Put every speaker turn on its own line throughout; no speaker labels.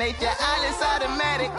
nature, all is automatic.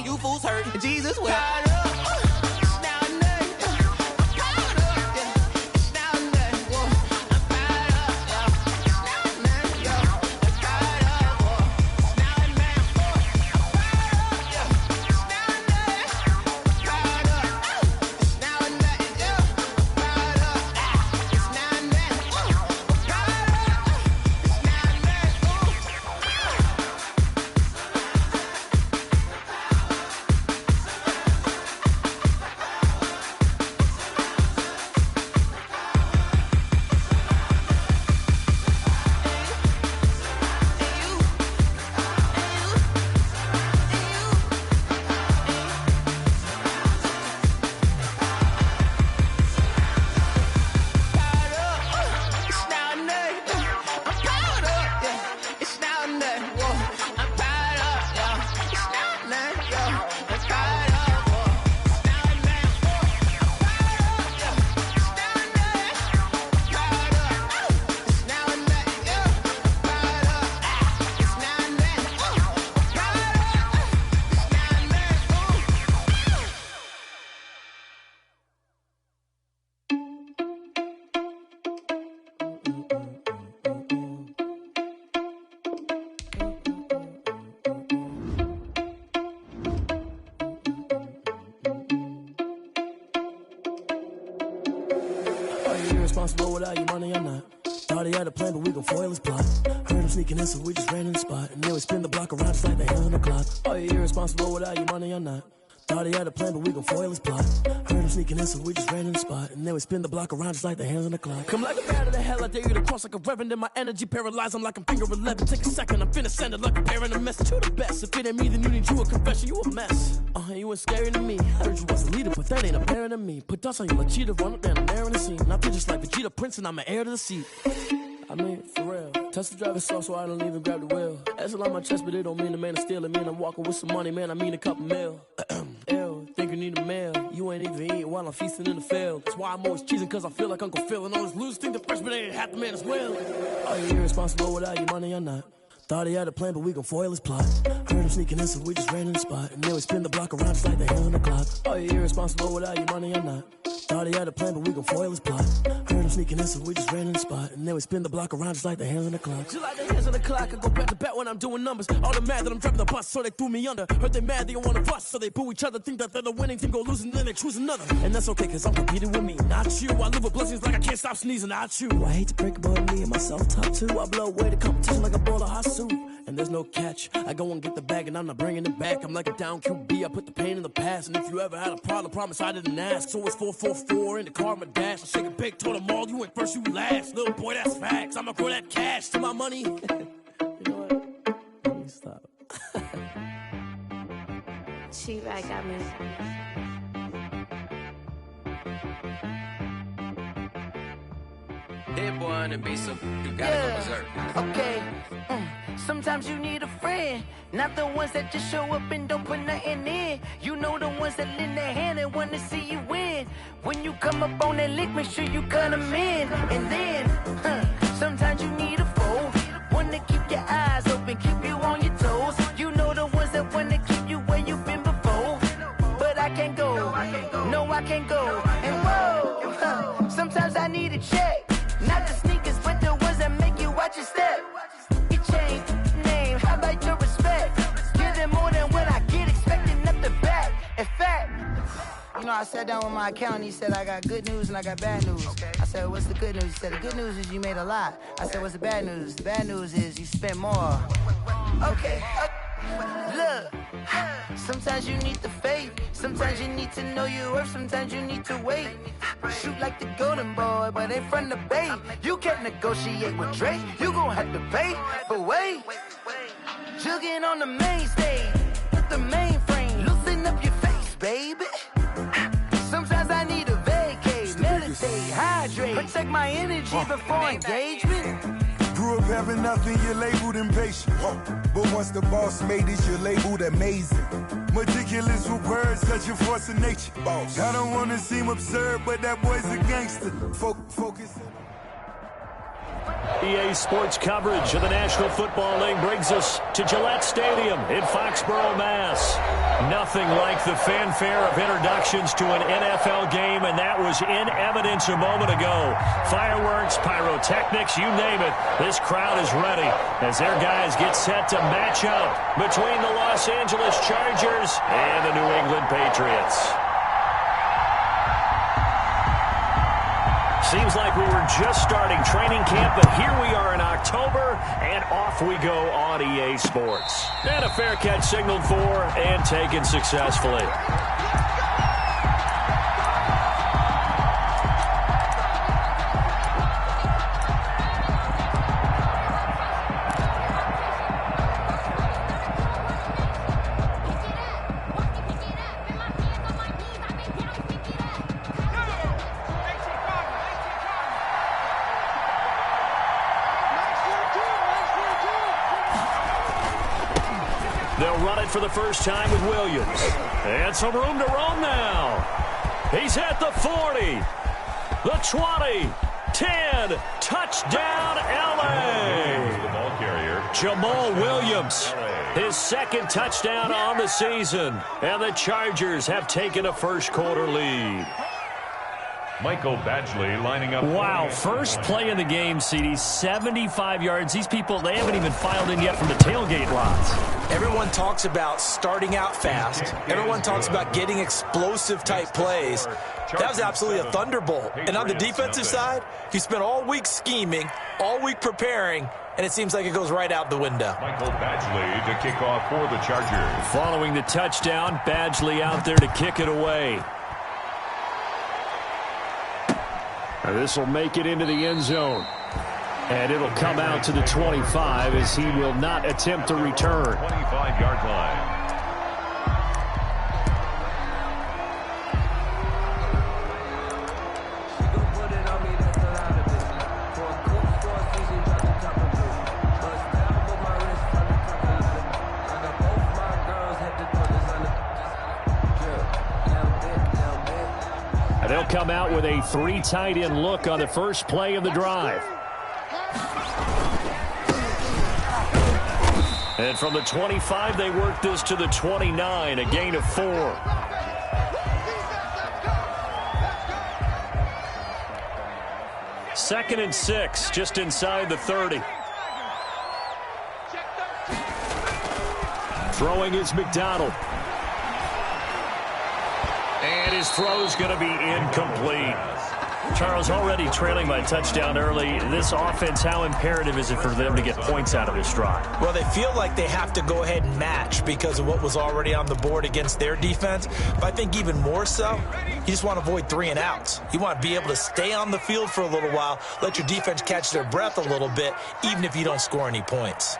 You fools hurt. Jesus will.
Irresponsible without your money, I'm not. Thought he had a plan, but we gon' foil his plot. Heard him sneaking in, so we just ran in the spot. And then we spin the block around just like the hands on the clock. Oh, you're irresponsible without your money, I'm not. Thought he had a plan, but we gon' foil his plot. Heard him sneaking in, so we just ran in the spot. And then we spin the block around just like the hands on the clock. Come like a bat of the hell, I dare you to cross like a reverend. And my energy paralyzed, I'm like I'm finger 11. Take a second, I'm finna send it like a parent a message to the best. If it ain't me, then you need you a confession, you a mess. You ain't scary to me. Heard you was a leader, but that ain't apparent to me. Put dust on you like cheetah, run up down, I'm there in the scene. I feel just like Vegeta Prince, and I'm an heir to the seat. I mean, for real. Touch the driver's soft, so I don't even grab the wheel. That's a lot on my chest, but it don't mean the man is stealing. Mean I'm walking with some money, man, I mean a couple mil. Ew, think you need a meal. You ain't even eating while I'm feasting in the field. That's why I'm always cheesing, cause I feel like Uncle Phil. And all those losers think the freshman ain't half the man as well. Are you irresponsible without your money or not? Thought he had a plan, but we gon' foil his plot. Heard him sneaking in, so we just ran in the spot. And then we spin the block around just like the hands on the clock. Are you irresponsible without your money or not? Thought he had a plan, but we gon' foil his plot. Heard him sneaking in, so we just ran in the spot. And then we spin the block around just like the hands on the clock. Just like the hands on the clock, I go back to back when I'm doing numbers. All the mad that I'm driving the bus, so they threw me under. Heard they mad, they don't wanna bust, so they boo each other. Think that they're the winning team, go losing, then they choose another. And that's okay, cause I'm competing with me, not you. I live with blessings like I can't stop sneezing, not you. I hate to break about me and my self-talk too. I blow away the competition like a bowl of hot soup. And there's no catch. I go and get the bag and I'm not bringing it back. I'm like a down QB, I put the pain in the past. And if you ever had a problem, promise I didn't ask. So it's 444 in the car, my dash. I shake a big, told them all, you went first, you last. Little boy, that's facts. I'ma grow that cash to my money. You know what? Let me stop.
She right got me.
Dead boy on the beat, so you gotta go berserk.
Okay. Sometimes you need a friend, not the ones that just show up and don't put nothing in. You know the ones that lend their hand and want to see you win. When you come up on that lick, make sure you cut them in. And then, sometimes you need a foe, one to keep your eyes open, keep you on your toes. You know the ones that want to keep you where you've been before. But I can't go, no I can't go. And whoa, sometimes I need a check. Not the sneakers, but the ones that make you watch your step. You change name, how about your respect? Give them more than what I get, expecting up the back. In fact, No, I sat down with my accountant. He said I got good news and I got bad news. I said, what's the good news? He said, the good news is you made a lot. I said, what's the bad news? The bad news is you spent more. Okay. Look, sometimes you need the faith. Sometimes you need to know your worth. Sometimes you need to wait. Shoot like the golden boy, but ain't from the bay. You can't negotiate with Drake. You gon' have to pay. But wait, jugging on the main stage with the mainframe. Loosen up your face, baby. Sometimes I need a vacate, meditate, hydrate, protect my energy before engagement.
Grew up having nothing, you're labeled impatient. But once the boss made it, you're labeled amazing. Meticulous with words, such a force of nature. I don't want to seem absurd, but that boy's a gangster. Focus.
EA Sports coverage of the National Football League brings us to Gillette Stadium in Foxborough, Mass. Nothing like the fanfare of introductions to an NFL game, and that was in evidence a moment ago. Fireworks, pyrotechnics, you name it. This crowd is ready as their guys get set to match up between the Los Angeles Chargers and the New England Patriots. Seems like we were just starting training camp, but here we are in October, and off we go on EA Sports. And a fair catch signaled for and taken successfully. They'll run it for the first time with Williams. And some room to roam now. He's at the 40, the 20, 10, touchdown LA. Jamal Williams, his second touchdown on the season. And the Chargers have taken a first quarter lead.
Michael Badgley lining up.
Wow, first play in the game, CD, 75 yards. These people, they haven't even filed in yet from the tailgate lots.
Everyone talks about starting out fast. Everyone talks about getting explosive-type plays. That was absolutely a thunderbolt. And on the defensive side, he spent all week scheming, all week preparing, and it seems like it goes right out the window.
Michael Badgley to kick off for the Chargers.
Following the touchdown, Badgley out there to kick it away. This will make it into the end zone. And it'll come out to the 25 as he will not attempt to return.
25-yard line.
They'll come out with a 3 tight end look on the first play of the drive. And from the 25, they work this to the 29, a gain of 4. Second and 6, just inside the 30. Throwing is McDonald. And his throw's going to be incomplete. Charles, already trailing by touchdown early. This offense, how imperative is it for them to get points out of this drive?
Well, they feel like they have to go ahead and match because of what was already on the board against their defense. But I think even more so, you just want to avoid 3 and outs. You want to be able to stay on the field for a little while, let your defense catch their breath a little bit, even if you don't score any points.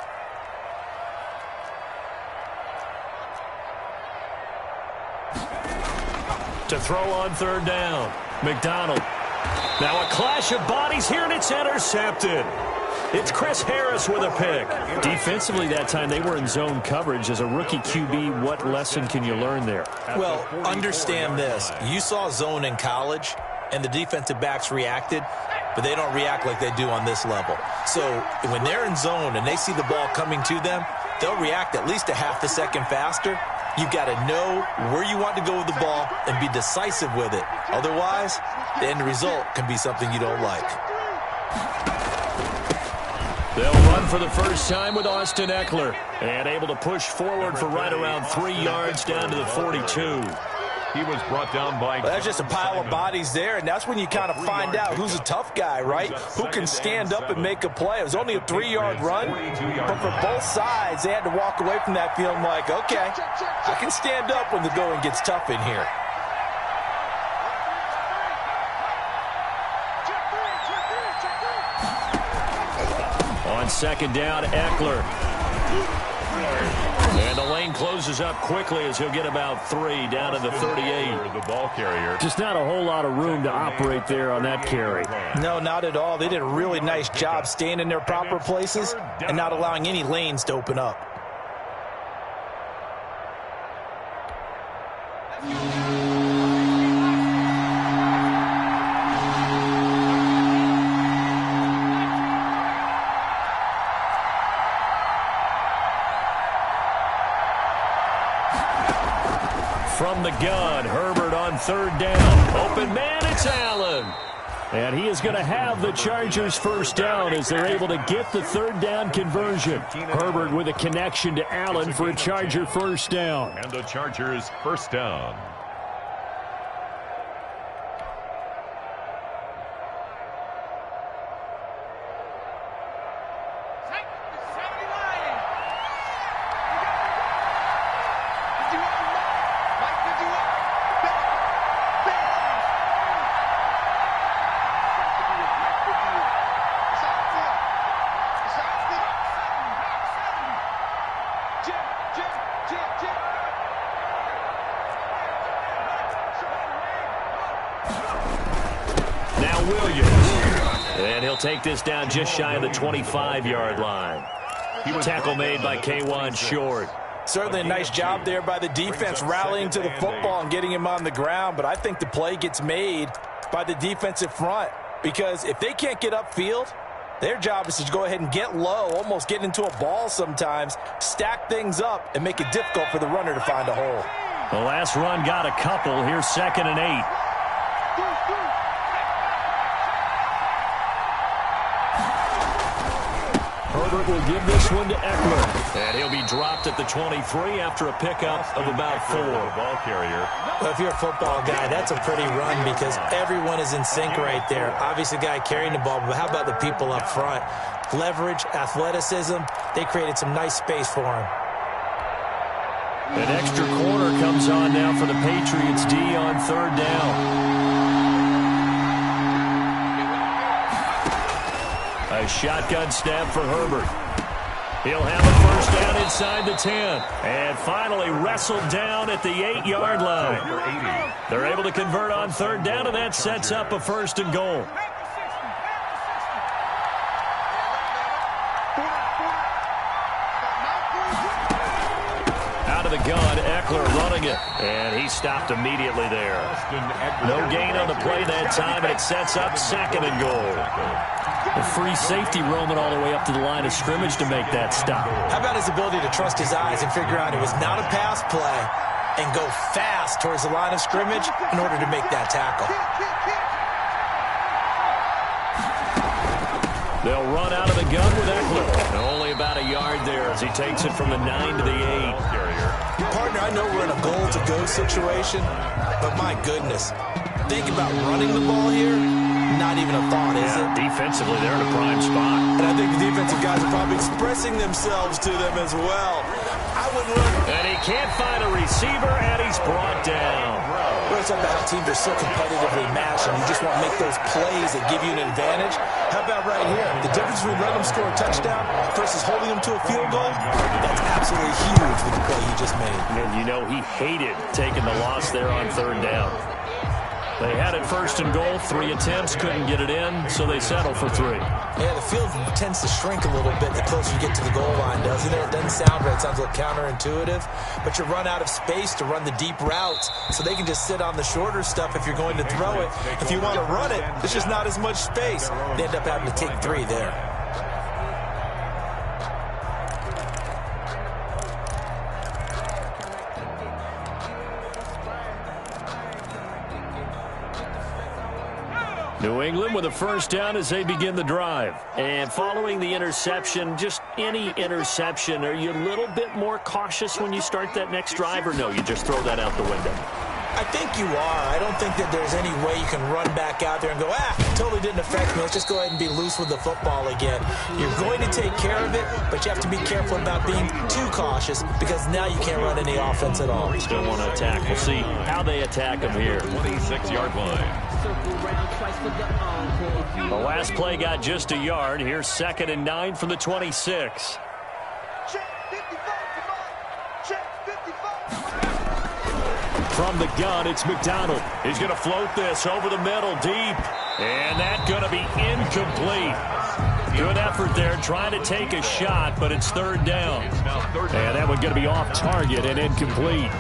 To throw on third down, McDonald. Now a clash of bodies here, and it's intercepted. It's Chris Harris with a pick. Defensively that time, they were in zone coverage. As a rookie QB, what lesson can you learn there?
Well, understand this. You saw zone in college, and the defensive backs reacted, but they don't react like they do on this level. So when they're in zone and they see the ball coming to them, they'll react at least a half a second faster. You've got to know where you want to go with the ball and be decisive with it. Otherwise, the end result can be something you don't like.
They'll run for the first time with Austin Eckler. And able to push forward for right around 3 yards down to the 42.
He was brought down by...
Well, that's just a pile of bodies there, and that's when you kind of find out who's a tough guy, right? Who can stand up and make a play. It was only a 3-yard run, but for both sides, they had to walk away from that feeling like, okay, I can stand up when the going gets tough in here.
On second down, Eckler. And the lane closes up quickly as he'll get about 3 down to the 38.
The ball carrier.
Just not a whole lot of room to operate there on that carry.
No, not at all. They did a really nice job staying in their proper places and not allowing any lanes to open up.
From the gun, Herbert on third down. Open man, it's Allen. And he is going to have the Chargers first down as they're able to get the third down conversion. Herbert with a connection to Allen for a Charger first down.
And the Chargers first down.
Take this down just shy of the 25-yard line. Tackle made by K1 Short.
Certainly a nice job there by the defense rallying to the football and getting him on the ground, but I think the play gets made by the defensive front because if they can't get upfield, their job is to go ahead and get low, almost get into a ball sometimes, stack things up, and make it difficult for the runner to find a hole.
The last run got a couple. Here's 2nd and 8. Herbert will give this one to Eckler. And he'll be dropped at the 23 after a pickup of about 4.
Ball carrier.
Well, if you're a football guy, that's a pretty run because everyone is in sync right there. Obviously, the guy carrying the ball, but how about the people up front? Leverage, athleticism, they created some nice space for him.
An extra corner comes on now for the Patriots D on third down. A shotgun snap for Herbert. He'll have a first down inside the 10. And finally wrestled down at the 8-yard line. They're able to convert on third down, and that sets up a 1st and goal. Out of the gun, Eckler running it. And he stopped immediately there. No gain on the play that time, and it sets up 2nd and goal. A free safety roaming all the way up to the line of scrimmage to make that stop.
How about his ability to trust his eyes and figure out it was not a pass play and go fast towards the line of scrimmage in order to make that tackle.
They'll run out of the gun with Eckler. Only about a yard there as he takes it from the 9 to the 8.
Partner, I know we're in a goal-to-go situation, but my goodness, think about running the ball here. Not even a thought, is it?
Defensively, they're in a prime spot.
And I think the defensive guys are probably expressing themselves to them as well. I wouldn't run.
And he can't find a receiver, and he's brought down.
Well, it's about how teams are so competitively matched, and you just want to make those plays that give you an advantage. How about right here? The difference between letting them score a touchdown versus holding them to a field goal, that's absolutely huge with the play he just made.
And you know he hated taking the loss there on third down. They had it 1st and goal, 3 attempts, couldn't get it in, so they settle for 3.
Yeah, the field tends to shrink a little bit the closer you get to the goal line, doesn't it? It doesn't sound right. It sounds a little counterintuitive. But you run out of space to run the deep routes, so they can just sit on the shorter stuff if you're going to throw it. If you want to run it, there's just not as much space. They end up having to take 3 there.
New England with a first down as they begin the drive. And following the interception, just any interception, are you a little bit more cautious when you start that next drive, or no, you just throw that out the window?
I think you are. I don't think that there's any way you can run back out there and go, totally didn't affect me. Let's just go ahead and be loose with the football again. You're going to take care of it, but you have to be careful about being too cautious because now you can't run any offense at all.
Still want to attack. We'll see how they attack him here.
26-yard line.
The last play got just a yard. Here's 2nd and 9 from the 26. From the gun, it's McDonald. He's going to float this over the middle deep. And that's going to be incomplete. Good effort there trying to take a shot, but it's 3rd down. And that one's going to be off target and incomplete.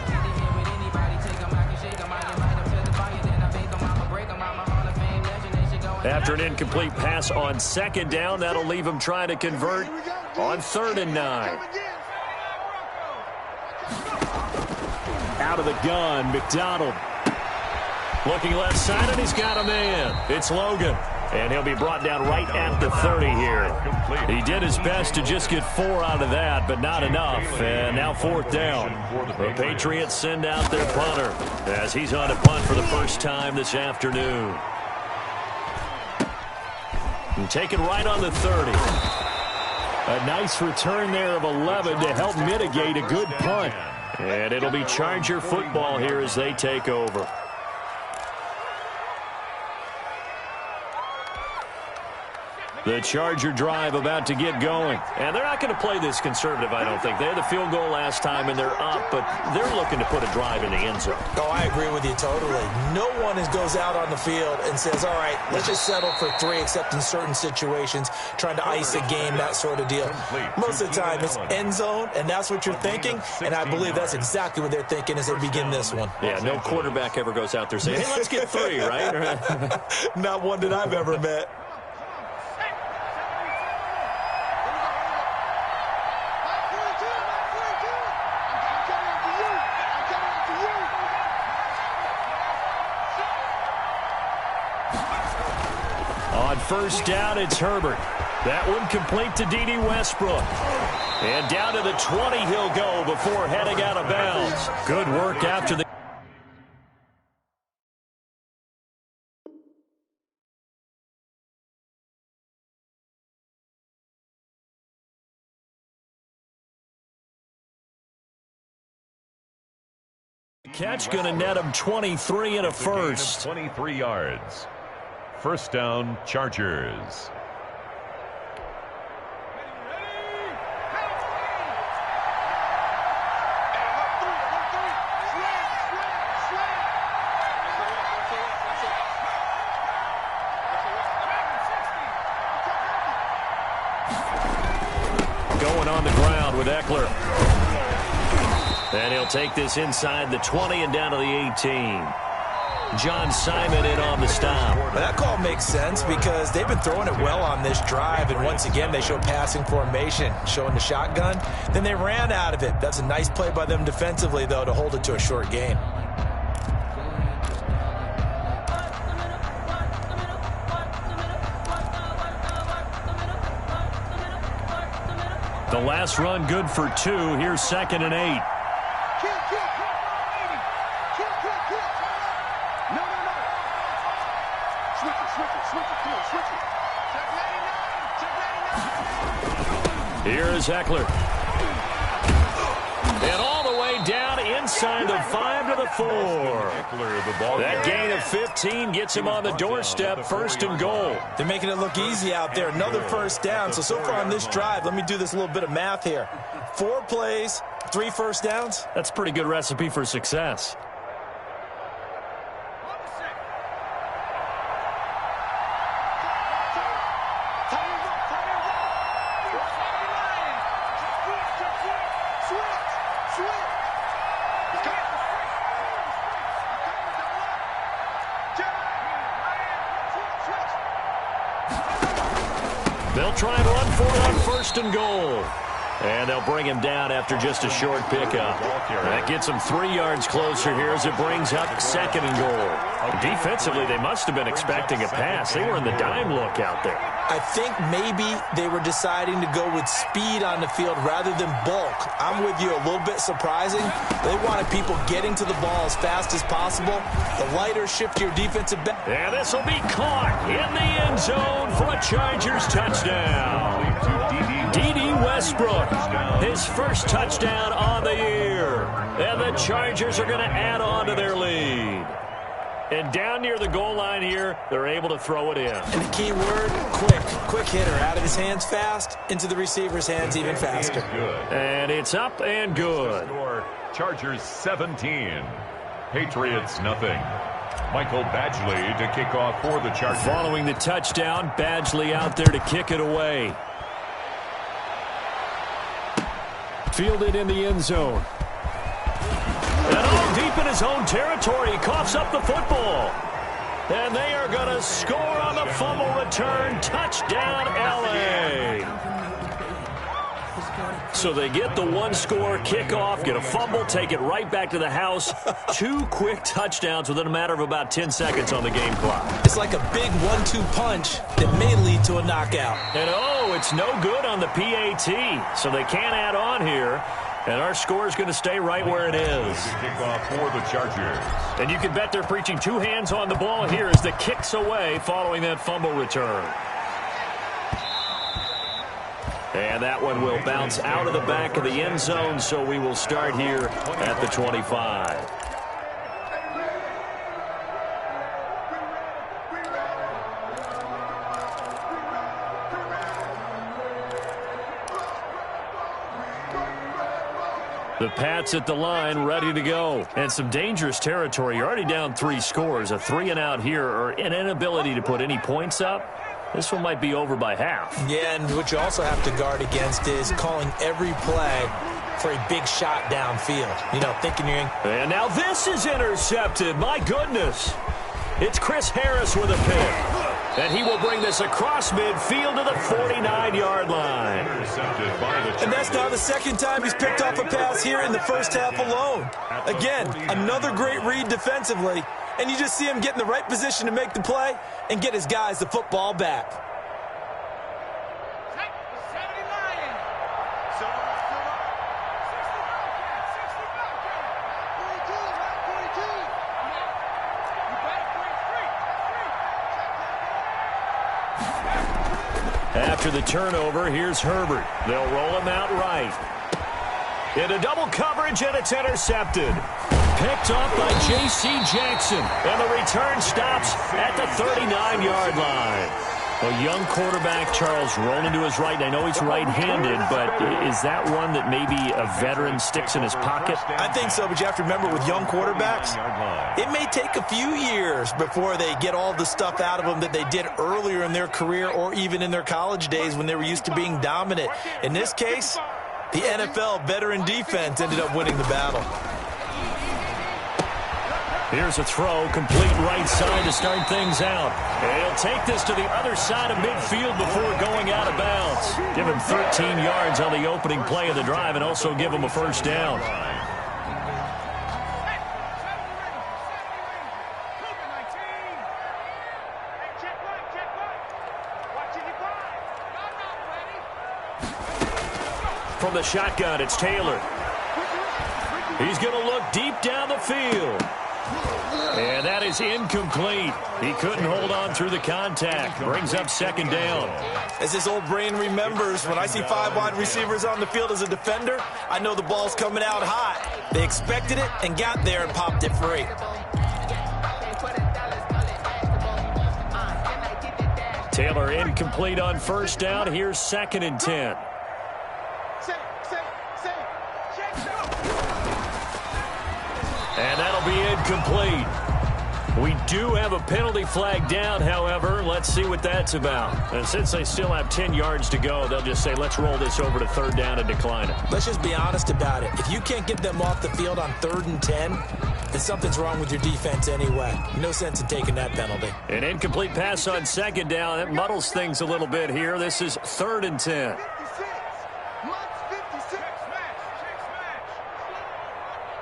After an incomplete pass on 2nd down, that'll leave him trying to convert on 3rd and 9. Out of the gun, McDonald. Looking left side, and he's got a man. It's Logan. And he'll be brought down right at the 30 here. He did his best to just get 4 out of that, but not enough. And now 4th down. The Patriots send out their punter as he's on a punt for the first time this afternoon. And taken right on the 30. A nice return there of 11 to help mitigate a good punt. And it'll be Charger football here as they take over. The Charger drive about to get going. And they're not going to play this conservative, I don't think. They had the field goal last time, and they're up, but they're looking to put a drive in the end zone.
Oh, I agree with you totally. No one goes out on the field and says, all right, let's just settle for 3, except in certain situations, trying to ice a game, that sort of deal. Most of the time, it's end zone, and that's what you're thinking, and I believe that's exactly what they're thinking as they begin this one.
Yeah, no quarterback ever goes out there saying, hey, let's get 3, right?
Not one that I've ever met.
On 1st down, it's Herbert. That one complete to D.D. Westbrook. And down to the 20 he'll go before heading out of bounds. Good work after the... catch, going to net him 23 and a first.
23 yards. 1st down, Chargers.
Going on the ground with Eckler. And he'll take this inside the 20 and down to the 18. John Simon in on the stop.
Well, that call makes sense because they've been throwing it well on this drive, and once again they show passing formation, showing the shotgun. Then they ran out of it. That's a nice play by them defensively, though, to hold it to a short gain.
The last run good for 2. Here's 2nd and 8. Here is Eckler. And all the way down inside the 5 to the 4. That gain of 15 gets him on the doorstep, 1st and goal.
They're making it look easy out there. Another 1st down. So far on this drive, let me do this little bit of math here. 4 plays, 3 1st downs.
That's a pretty good recipe for success. They'll try and run for it on 1st and goal. And they'll bring him down after just a short pickup. That gets him 3 yards closer here as it brings up 2nd and goal. Defensively, they must have been expecting a pass. They were in the dime look out there.
I think maybe they were deciding to go with speed on the field rather than bulk. I'm with you, a little bit surprising. They wanted people getting to the ball as fast as possible. The lighter, shiftier defensive back.
And this will be caught in the end zone for a Chargers touchdown. D.D. Westbrook, his first touchdown on the year. And the Chargers are going to add on to their lead. And down near the goal line here, they're able to throw it in.
And the key word, quick. Quick hitter. Out of his hands fast, into the receiver's hands even faster.
And it's up and good.
Chargers 17. Patriots nothing. Michael Badgley to kick off for the Chargers.
Following the touchdown, Badgley out there to kick it away. Fielded in the end zone. And all deep in his own territory, he coughs up the football. And they are going to score on the fumble return. Touchdown, L.A. So they get the one-score kickoff, get a fumble, take it right back to the house. 2 quick touchdowns within a matter of about 10 seconds on the game clock.
It's like a big 1-2 punch that may lead to a knockout.
And, it's no good on the PAT, so they can't add on here. And our score is going to stay right where it is.
Kickoff for the Chargers.
And you can bet they're preaching 2 hands on the ball here as the kick's away following that fumble return. And that one will bounce out of the back of the end zone, so we will start here at the 25. The Pats at the line, ready to go. And some dangerous territory. You're already down 3 scores. A 3-and-out here, or an inability to put any points up. This one might be over by half.
Yeah, and what you also have to guard against is calling every play for a big shot downfield. Thinking you're in.
And now this is intercepted. My goodness. It's Chris Harris with a pick. And he will bring this across midfield to the 49-yard line.
And that's now the second time he's picked off a pass here in the first half alone. Again, another great read defensively. And you just see him get in the right position to make the play and get his guys the football back.
After the turnover, here's Herbert. They'll roll him out right. Into double coverage, and it's intercepted. Picked off by J.C. Jackson. And the return stops at the 39-yard line. A young quarterback, Charles, rolling to his right. And I know he's right-handed, but is that one that maybe a veteran sticks in his pocket?
I think so, but you have to remember with young quarterbacks, it may take a few years before they get all the stuff out of them that they did earlier in their career or even in their college days when they were used to being dominant. In this case, the NFL veteran defense ended up winning the battle.
Here's a throw, complete right side to start things out. And he'll take this to the other side of midfield before going out of bounds. Give him 13 yards on the opening play of the drive and also give him a first down. From the shotgun, it's Taylor. He's going to look deep down the field. And that is incomplete. He couldn't hold on through the contact. Brings up second down.
As his old brain remembers, when I see 5 wide receivers on the field as a defender, I know the ball's coming out hot. They expected it and got there and popped it free.
Taylor incomplete on first down. Here's 2nd and 10. And that'll be incomplete. We do have a penalty flag down, however. Let's see what that's about. And since they still have 10 yards to go, they'll just say, let's roll this over to 3rd down and decline it.
Let's just be honest about it. If you can't get them off the field on 3rd and 10, then something's wrong with your defense anyway. No sense in taking that penalty.
An incomplete pass on 2nd down. That muddles things a little bit here. This is 3rd and 10.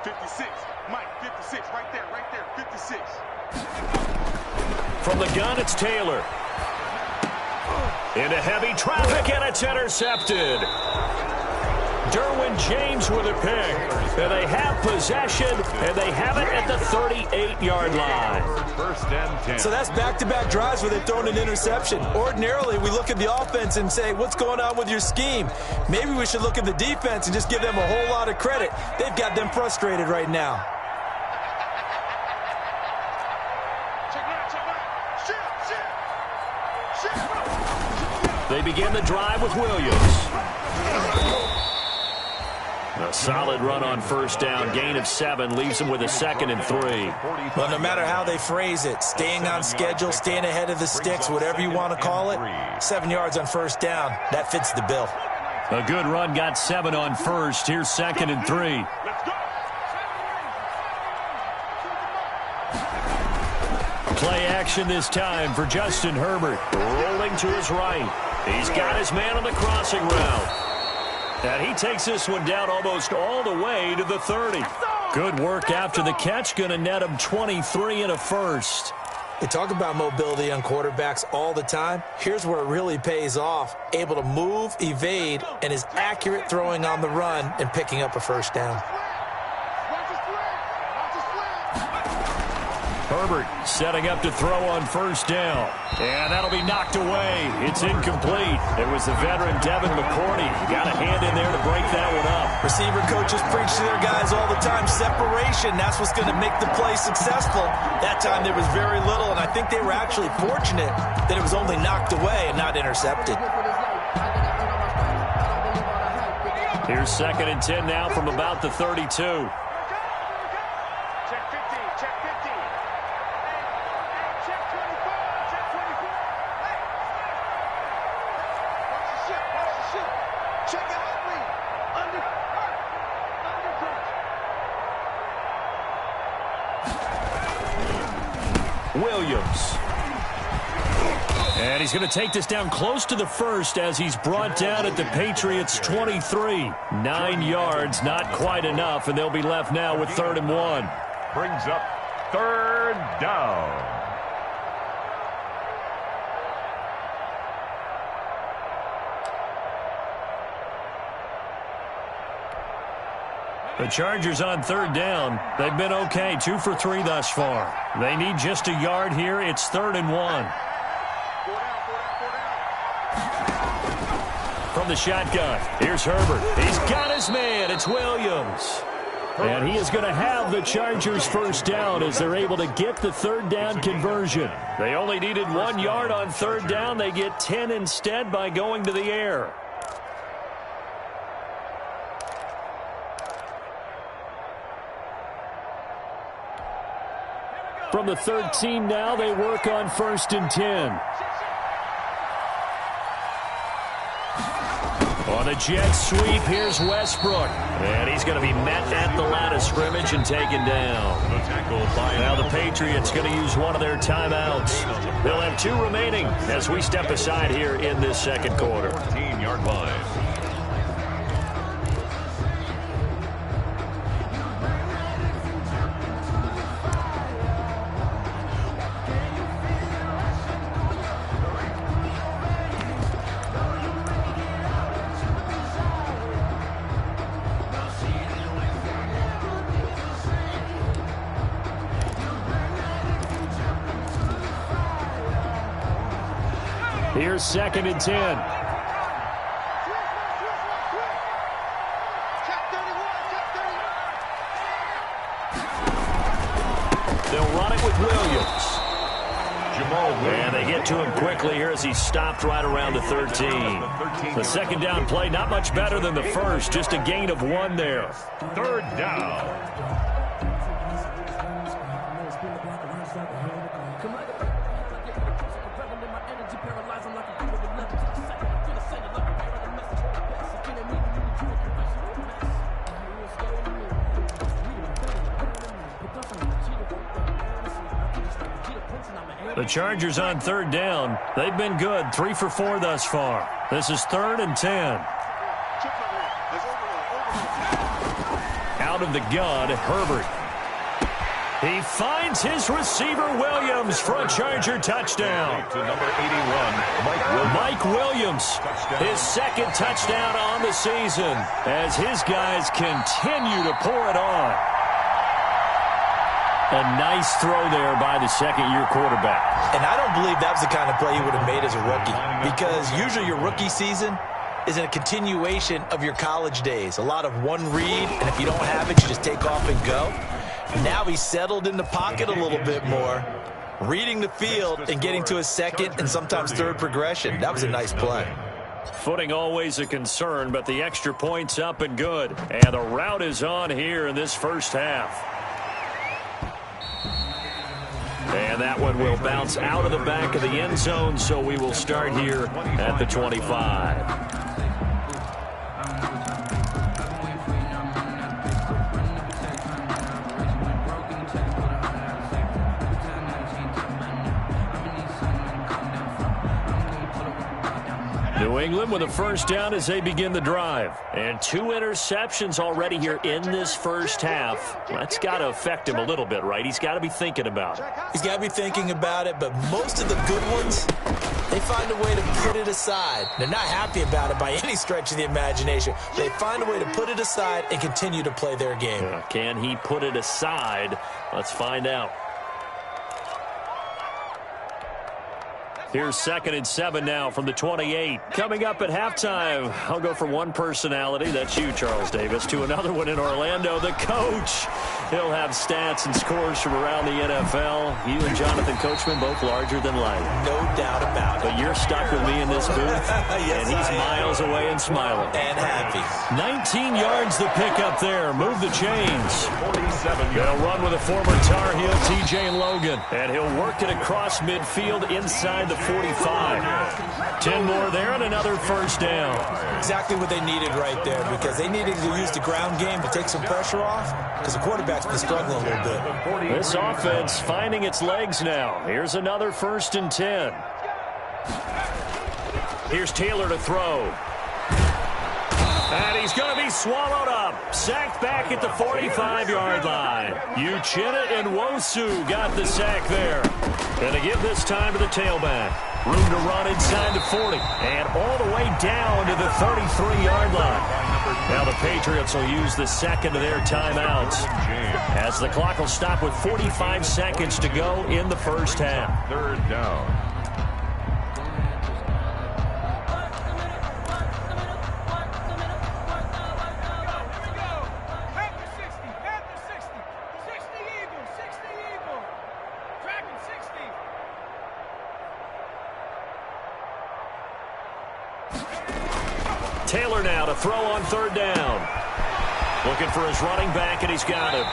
56. Mike, 56. Right there, 56.
From the gun, it's Taylor. Into heavy traffic, and it's intercepted. Derwin James with a pick. And they have possession, and they have it at the 38-yard line.
First and 10.
So that's back-to-back drives where they've thrown an interception. Ordinarily, we look at the offense and say, what's going on with your scheme? Maybe we should look at the defense and just give them a whole lot of credit. They've got them frustrated right now.
They begin the drive with Williams. A solid run on first down. Gain of 7 leaves them with a 2nd and 3.
Well, no matter how they phrase it, staying on schedule, staying ahead of the sticks, whatever you want to call it, 7 yards on first down, that fits the bill.
A good run got 7 on first. Here's 2nd and 3. Play action this time for Justin Herbert. Rolling to his right. He's got his man on the crossing route. And he takes this one down almost all the way to the 30. Good work after the catch. Going to net him 23 and a first.
They talk about mobility on quarterbacks all the time. Here's where it really pays off. Able to move, evade, and is accurate throwing on the run and picking up a first down.
Herbert setting up to throw on first down. And that'll be knocked away. It's incomplete. It was the veteran Devin McCourty. Got a hand in there to break that one up.
Receiver coaches preach to their guys all the time. Separation, that's what's going to make the play successful. That time there was very little, and I think they were actually fortunate that it was only knocked away and not intercepted.
Here's 2nd and 10 now from about the 32. Williams. And he's going to take this down close to the first as he's brought down at the Patriots' 23. 9 yards, not quite enough, and they'll be left now with 3rd and 1.
Brings up 3rd down.
The Chargers on 3rd down. They've been okay, 2 for 3 thus far. They need just a yard here. It's 3rd and 1. From the shotgun, here's Herbert. He's got his man. It's Williams. And he is going to have the Chargers first down as they're able to get the 3rd down conversion. They only needed 1 yard on 3rd down. They get 10 instead by going to the air. From the 13 now, they work on 1st and 10. On the jet sweep, here's Westbrook. And he's going to be met at the line of scrimmage and taken down. Now the Patriots going to use one of their timeouts. They'll have 2 remaining as we step aside here in this 2nd quarter.
14-yard line.
Here's 2nd and 10. They'll run it with Williams. And they get to him quickly here as he's stopped right around the 13. The 2nd down play, not much better than the first, just a gain of 1 there.
3rd down.
The Chargers on 3rd down. They've been good, 3 for 4 thus far. This is 3rd and 10. Out of the gun, Herbert. He finds his receiver, Williams, for a Charger touchdown.
To number 81,
Mike Williams, his second touchdown on the season as his guys continue to pour it on. A nice throw there by the second-year quarterback.
And I don't believe that was the kind of play he would have made as a rookie, because usually your rookie season is a continuation of your college days. A lot of one read, and if you don't have it, you just take off and go. Now he's settled in the pocket a little bit more, reading the field and getting to his second and sometimes third progression. That was a nice play.
Footing always a concern, but the extra point's up and good. And the route is on here in this first half. And that one will bounce out of the back of the end zone, so we will start here at the 25. New England with a first down as they begin the drive. And 2 interceptions already here in this first half. That's got to affect him a little bit, right? He's got to be thinking about it.
He's got to be thinking about it, but most of the good ones, they find a way to put it aside. They're not happy about it by any stretch of the imagination. They find a way to put it aside and continue to play their game.
Can he put it aside? Let's find out. Here's 2nd and 7 now from the 28. Coming up at halftime, I'll go from one personality, that's you, Charles Davis, to another one in Orlando, the coach. He'll have stats and scores from around the NFL. You and Jonathan Coachman both larger than life.
No doubt about it.
But you're stuck with me in this booth,
yes,
and he's miles away and smiling.
And happy.
19 yards the pick up there. Move the chains. They'll run with a former Tar Heel, T.J. Logan, and he'll work it across midfield inside the 45. 10 more there and another first down.
Exactly what they needed right there, because they needed to use the ground game to take some pressure off, because the quarterback's been struggling a little bit.
This offense finding its legs now. Here's another 1st and 10. Here's Taylor to throw. And he's going to be swallowed up. Sacked back at the 45-yard line. Uchenna and Nwosu got the sack there. And to give this time to the tailback. Room to run inside the 40. And all the way down to the 33-yard line. Now the Patriots will use the second of their timeouts, as the clock will stop with 45 seconds to go in the first half.
3rd down.
Taylor now to throw on 3rd down. Looking for his running back, and he's got him.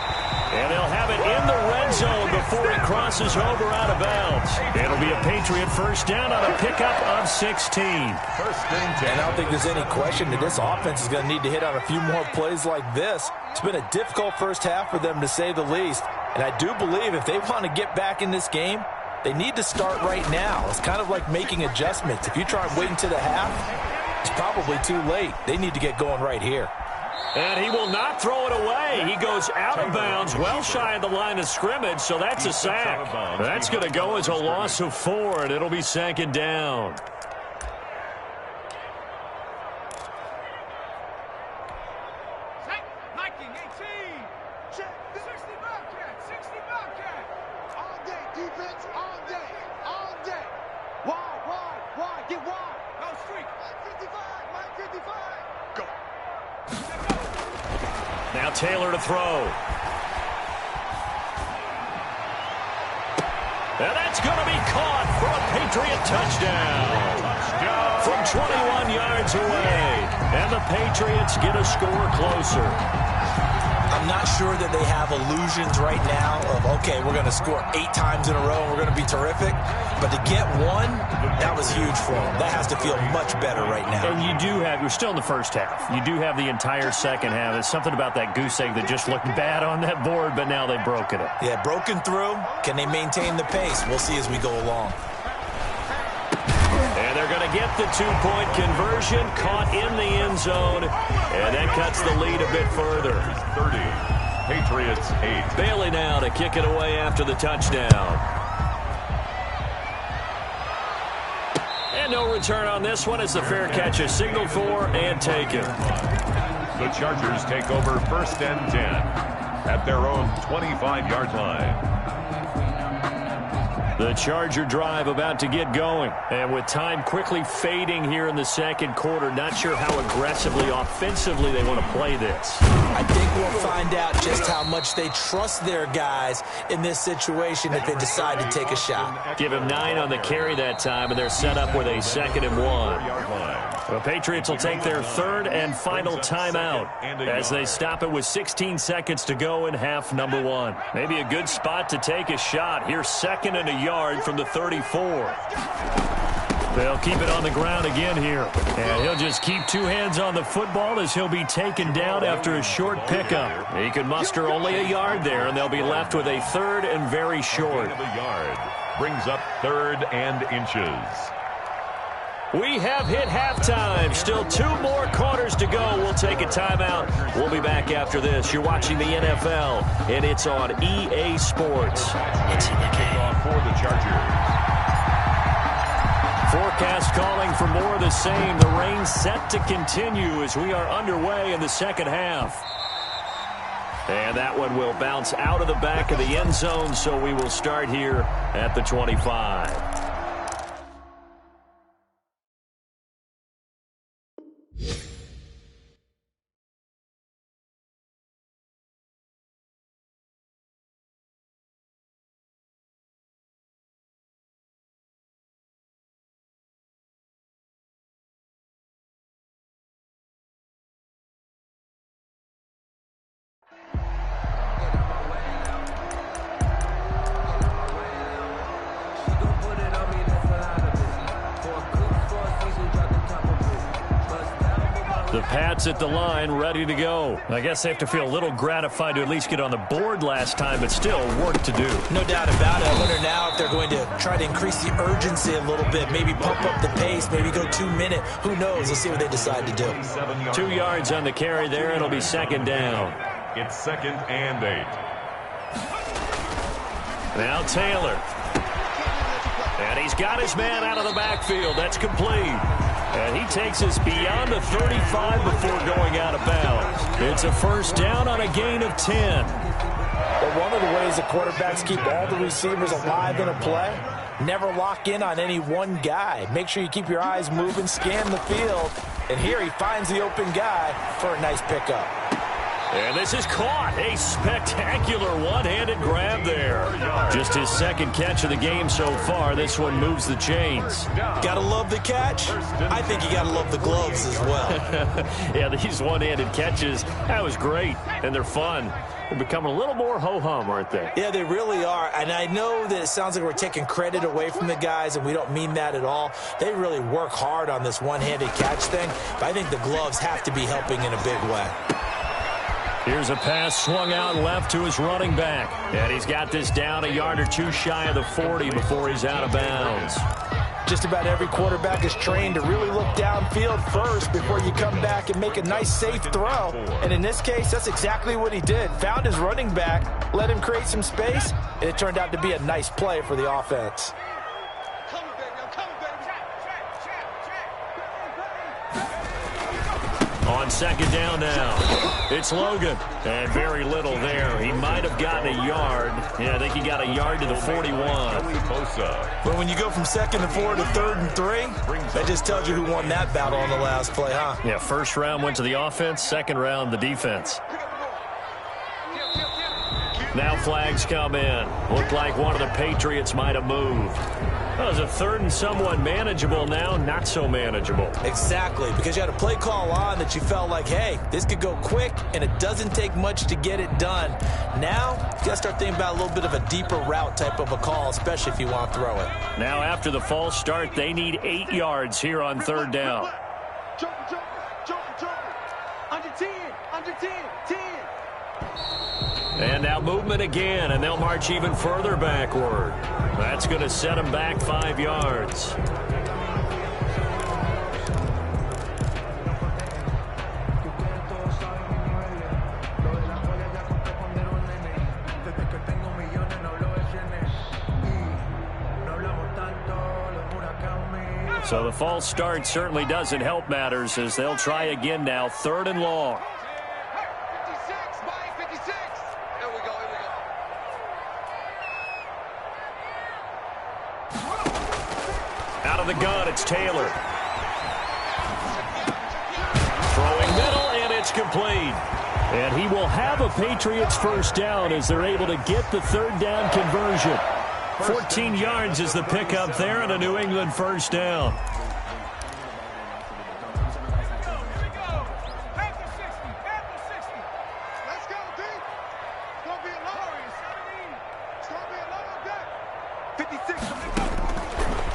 And they'll have it in the red zone before he crosses over out of bounds. It'll be a Patriot first down on a pickup of 16.
And I don't think there's any question that this offense is going to need to hit on a few more plays like this. It's been a difficult first half for them, to say the least. And I do believe if they want to get back in this game, they need to start right now. It's kind of like making adjustments. If you try and wait until the half, it's probably too late. They need to get going right here.
And he will not throw it away. He goes out of bounds, well shy of the line of scrimmage, so that's a sack. That's going to go as a loss of 4, and it'll be 2nd down. Now Taylor to throw. And that's going to be caught for a Patriot touchdown. From 21 yards away. And the Patriots get a score closer.
I'm not sure that they have illusions right now of, okay, we're going to score 8 times in a row and we're going to be terrific. But to get one, that was huge for them. That has to feel much better right now.
And you do have, you're still in the first half. You do have the entire second half. There's something about that goose egg that just looked bad on that board, but now they've broken it.
Yeah, broken through. Can they maintain the pace? We'll see as we go along.
And they're going to get the 2-point conversion, caught in the end zone, and that cuts the lead a bit further.
30. Patriots 8.
Bailey now to kick it away after the touchdown. And no return on this one as the fair catch is signaled for and taken.
The Chargers take over 1st and 10 at their own 25-yard line.
The Charger drive about to get going. And with time quickly fading here in the second quarter, not sure how aggressively, offensively they want to play this.
I think we'll find out just how much they trust their guys in this situation if they decide to take a shot.
Give him 9 on the carry that time, and they're set up with a 2nd and 1. The Patriots will take their 3rd and final timeout as they stop it with 16 seconds to go in half number 1. Maybe a good spot to take a shot. Here's 2nd and a yard from the 34. They'll keep it on the ground again here. And he'll just keep 2 hands on the football as he'll be taken down after a short pickup. He could muster only a yard there, and they'll be left with a 3rd and very short.
The yard brings up 3rd and inches.
We have hit halftime. Still 2 more quarters to go. We'll take a timeout. We'll be back after this. You're watching the NFL, and it's on EA Sports. It's in the game.
For the Chargers.
Forecast calling for more of the same. The rain set to continue as we are underway in the second half. And that one will bounce out of the back of the end zone, so we will start here at the 25. The Pats at the line, ready to go. I guess they have to feel a little gratified to at least get on the board last time, but still work to do.
No doubt about it. I wonder now if they're going to try to increase the urgency a little bit, maybe pump up the pace, maybe go 2 minute. Who knows? Let's see what they decide to do.
2 yards on the carry there. It'll be 2nd down.
It's 2nd and 8.
Now Taylor. And he's got his man out of the backfield. That's complete. And he takes us beyond the 35 before going out of bounds. It's a 1st down on a gain of 10.
Well, one of the ways the quarterbacks keep all the receivers alive in a play, never lock in on any one guy. Make sure you keep your eyes moving, scan the field. And here he finds the open guy for a nice pickup.
And this is caught. A spectacular one-handed grab there. Just his 2nd catch of the game so far. This one moves the chains.
Gotta love the catch. I think you gotta love the gloves as well.
Yeah, these one-handed catches, that was great. And they're fun. They're becoming a little more ho-hum, aren't they?
Yeah, they really are. And I know that it sounds like we're taking credit away from the guys, and we don't mean that at all. They really work hard on this one-handed catch thing. But I think the gloves have to be helping in a big way.
Here's a pass swung out left to his running back. And he's got this down a yard or 2 shy of the 40 before he's out of bounds.
Just about every quarterback is trained to really look downfield first before you come back and make a nice, safe throw. And in this case, that's exactly what he did. Found his running back, let him create some space, and it turned out to be a nice play for the offense.
On 2nd down now, it's Logan. And very little there. He might have gotten a yard. Yeah, I think he got a yard to the 41.
But when you go from 2nd and 4 to 3rd and 3, that just tells you who won that battle on the last play, huh?
Yeah, 1st round went to the offense, 2nd round the defense. Now flags come in. Looked like one of the Patriots might have moved. That was a 3rd and somewhat manageable, now not so manageable.
Exactly, because you had a play call on that you felt like, hey, this could go quick, and it doesn't take much to get it done. Now, you got to start thinking about a little bit of a deeper route type of a call, especially if you want to throw it.
Now, after the false start, they need 8 yards here on 3rd down.
Under 10, under 10, 10.
And now movement again, and they'll march even further backward. That's going to set them back 5 yards. So the false start certainly doesn't help matters as they'll try again now, 3rd and long.
56, Mike, 56. Here we go.
Out of the gun, it's Taylor. Throwing middle, and it's complete. And he will have a Patriots first down as they're able to get the 3rd down conversion. 14 yards is the pickup there and a New England first down.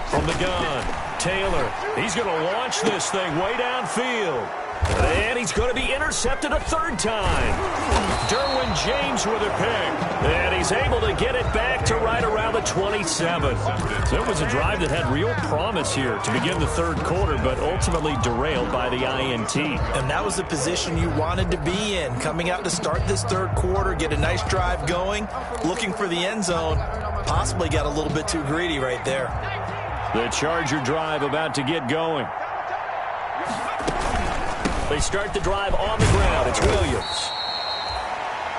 From the gun, Taylor. He's going to launch this thing way downfield. And he's going to be intercepted a 3rd time. Derwin James with a pick. And he's able to get it back to right around the 27. So it was a drive that had real promise here to begin the 3rd quarter, but ultimately derailed by the INT.
And that was the position you wanted to be in. Coming out to start this 3rd quarter, get a nice drive going, looking for the end zone. Possibly got a little bit too greedy right there.
The Charger drive about to get going. They start the drive on the ground. It's Williams.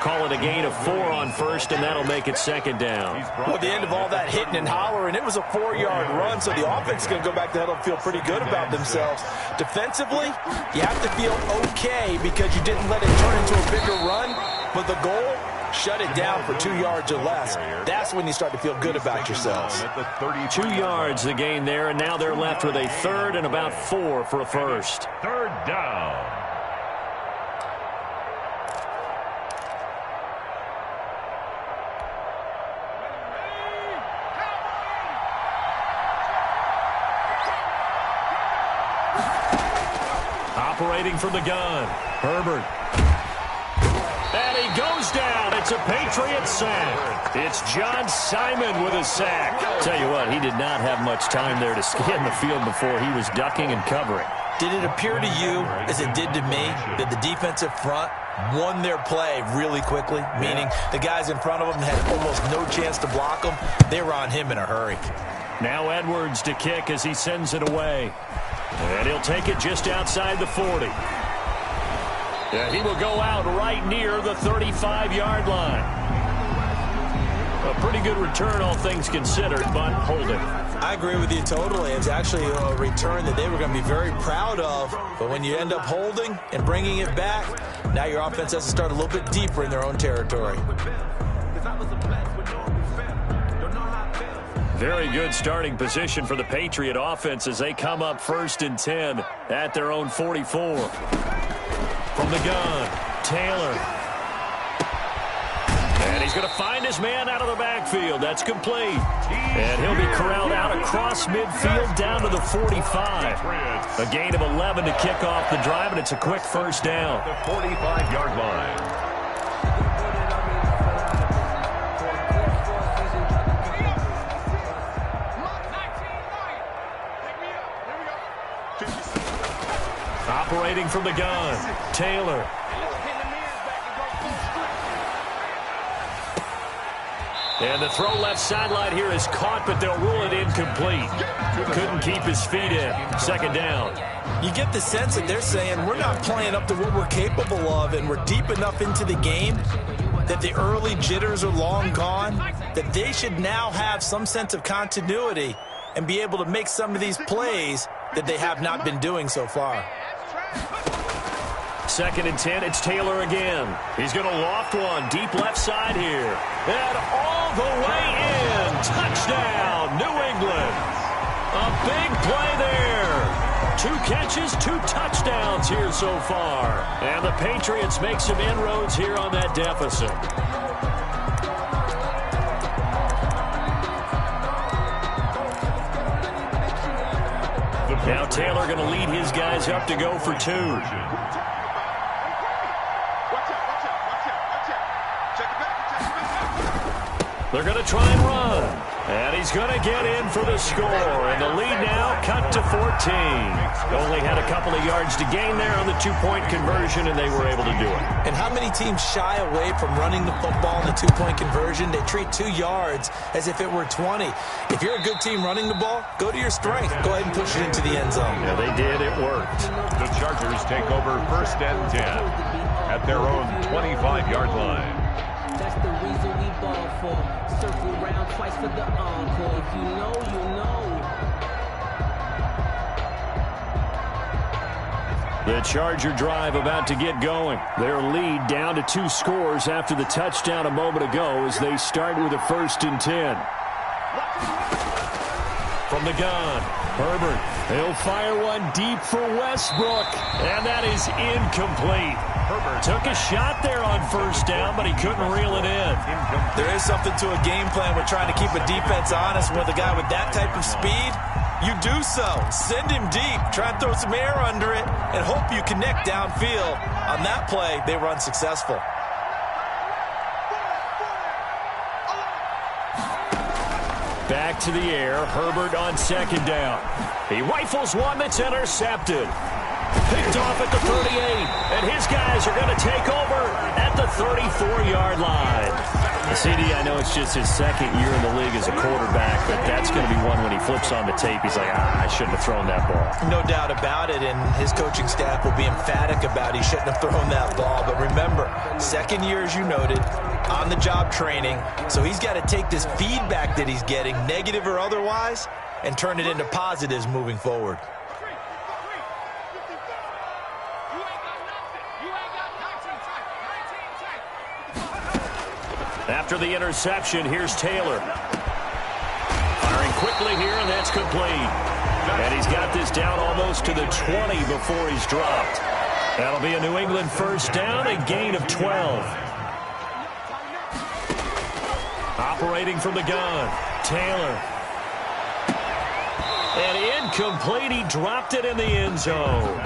Call it a gain of 4 on 1st, and that'll make it 2nd down.
Well, at the end of all that hitting and hollering, it was a 4-yard run, so the offense is going to go back to huddle and feel pretty good about themselves. Defensively, you have to feel okay because you didn't let it turn into a bigger run, but the goal, shut it down for 2 yards or less. That's when you start to feel good about yourselves.
2 yards the gain there, and now they're left with a 3rd and about 4 for a first.
3rd down.
Operating from the gun, Herbert. And he goes down. It's a Patriot sack. It's John Simon with a sack. Tell you what, he did not have much time there to scan the field before he was ducking and covering.
Did it appear to you, as it did to me, that the defensive front won their play really quickly? Meaning the guys in front of them had almost no chance to block them. They were on him in a hurry.
Now Edwards to kick as he sends it away. And he'll take it just outside the 40. And he will go out right near the 35-yard line. A pretty good return, all things considered, but holding.
I agree with you totally. It's actually a return that they were going to be very proud of. But when you end up holding and bringing it back, now your offense has to start a little bit deeper in their own territory.
Very good starting position for the Patriot offense as they come up 1st and 10 at their own 44. From the gun, Taylor. And he's going to find his man out of the backfield. That's complete. And he'll be corralled out across midfield down to the 45. A gain of 11 to kick off the drive, and it's a quick first down.
The 45-yard line.
Operating from the gun, Taylor. And the throw left sideline here is caught, but they'll rule it incomplete. Couldn't keep his feet in. 2nd down.
You get the sense that they're saying we're not playing up to what we're capable of, and we're deep enough into the game that the early jitters are long gone, that they should now have some sense of continuity and be able to make some of these plays that they have not been doing so far.
2nd and 10, it's Taylor again. He's going to loft one deep left side here. And all the way in. Touchdown, New England. A big play there. 2 catches, 2 touchdowns here so far. And the Patriots make some inroads here on that deficit. Now Taylor going to lead his guys up to go for 2. They're going to try and run. And he's going to get in for the score. And the lead now cut to 14. Only had a couple of yards to gain there on the two-point conversion, and they were able to do it.
And how many teams shy away from running the football in the two-point conversion? They treat 2 yards as if it were 20. If you're a good team running the ball, go to your strength. Go ahead and push it into the end zone.
Yeah, they did. It worked.
The Chargers take over 1st and 10 at their own 25-yard line.
That's the reason we ball for. Circle round twice for the encore. If you know, you know.
The Charger drive about to get going. Their lead down to 2 scores after the touchdown a moment ago as they start with a 1st and 10. From the gun, Herbert. He'll fire one deep for Westbrook, and that is incomplete. Herbert took a shot there on 1st down, but he couldn't reel it in.
There is something to a game plan with trying to keep a defense honest. With a guy with that type of speed, you do so. Send him deep, try and throw some air under it, and hope you connect downfield. On that play, they were unsuccessful.
Back to the air, Herbert on 2nd down. He rifles one that's intercepted. Picked off at the 38, and his guys are going to take over at the 34-yard line. CD, I know it's just his 2nd year in the league as a quarterback, but that's going to be one when he flips on the tape. He's like, I shouldn't have thrown that ball.
No doubt about it, and his coaching staff will be emphatic about he shouldn't have thrown that ball. But remember, 2nd year, as you noted, on-the-job training, so he's got to take this feedback that he's getting, negative or otherwise, and turn it into positives moving forward.
After the interception, here's Taylor. Firing quickly here, and that's complete. And he's got this down almost to the 20 before he's dropped. That'll be a New England 1st down, a gain of 12. Operating from the gun, Taylor. And incomplete, he dropped it in the end zone.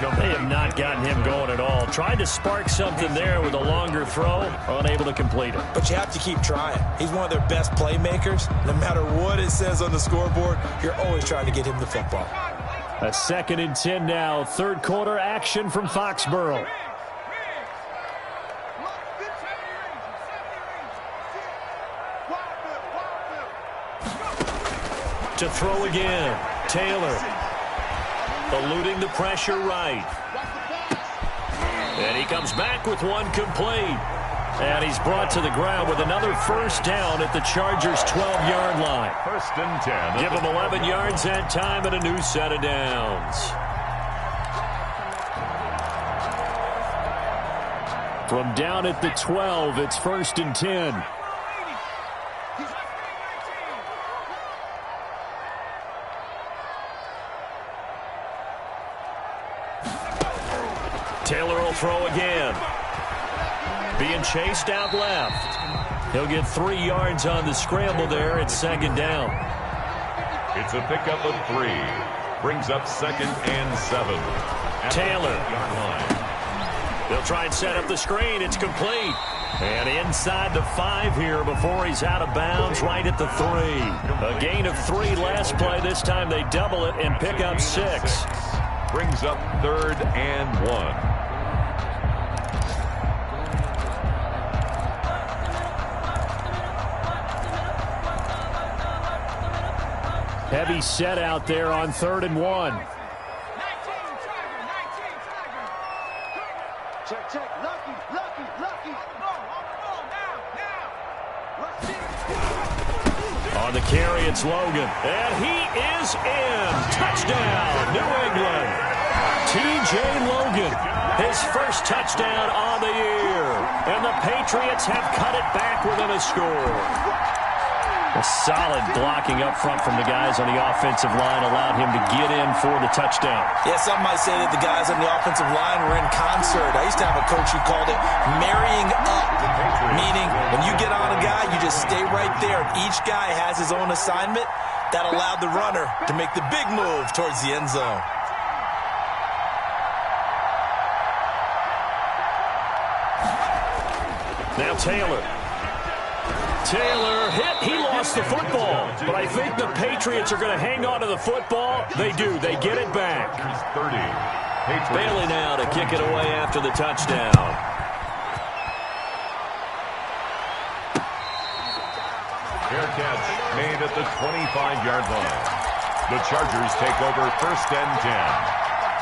They have not gotten him going at all. Tried to spark something there with a longer throw, unable to complete it.
But you have to keep trying. He's one of their best playmakers. No matter what it says on the scoreboard, you're always trying to get him the football.
A 2nd and 10 now. 3rd quarter action from Foxborough. To throw again, Taylor. Eluding the pressure right. And he comes back with one complete. And he's brought to the ground with another 1st down at the Chargers' 12-yard line.
1st and 10.
Give him 11 yards that time and a new set of downs. From down at the 12, it's 1st and 10. Taylor will throw again. Being chased out left. He'll get 3 yards on the scramble there. It's 2nd down.
It's a pickup of 3. Brings up 2nd and 7.
Taylor. They'll try and set up the screen. It's complete. And inside the 5 here before he's out of bounds right at the 3. A gain of 3 last play. This time they double it and pick up 6.
Brings up 3rd and 1.
Heavy set out there on 3rd and 1.
Check, check. Lucky.
On the carry, it's Logan. And he is in. Touchdown, New England. T.J. Logan, his 1st touchdown on the year. And the Patriots have cut it back within a score. A solid blocking up front from the guys on the offensive line allowed him to get in for the touchdown.
Yeah, some might say that the guys on the offensive line were in concert. I used to have a coach who called it marrying up, meaning when you get on a guy, you just stay right there. Each guy has his own assignment. That allowed the runner to make the big move towards the end zone. Now Taylor.
Taylor hit. He lost the football. But I think the Patriots are going to hang on to the football. They do. They get it back.
30.
Bailey now to kick it away after the touchdown.
Fair catch made at the 25-yard line. The Chargers take over 1st and 10